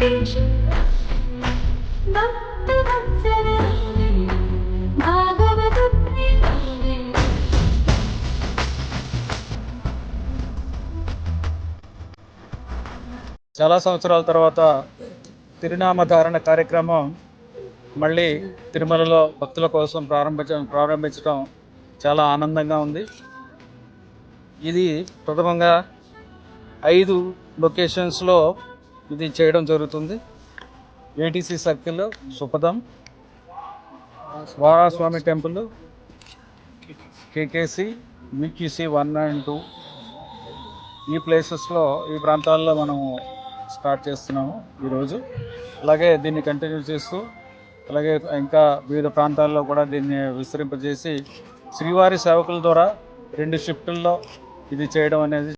చాలా సంవత్సరాల తర్వాత తిరునామధారణ కార్యక్రమం మళ్ళీ తిరుమలలో భక్తుల కోసం ప్రారంభించడం చాలా ఆనందంగా ఉంది. ఇది ప్రథమంగా 5 లొకేషన్స్లో ఇది చేయడం జరుగుతుంది. ఏటీసీ సర్కిల్, సుపదం, వారాస్వామి టెంపుల్, కేకేసి, విక్యూసి 1 and 2 ఈ ప్లేసెస్లో ఈ ప్రాంతాల్లో మనం స్టార్ట్ చేస్తున్నాము ఈరోజు. అలాగే దీన్ని కంటిన్యూ చేస్తూ అలాగే ఇంకా వివిధ ప్రాంతాల్లో కూడా దీన్ని విస్తరింపజేసి శ్రీవారి సేవకుల ద్వారా 2 షిఫ్టుల్లో ఇది చేయడం అనేది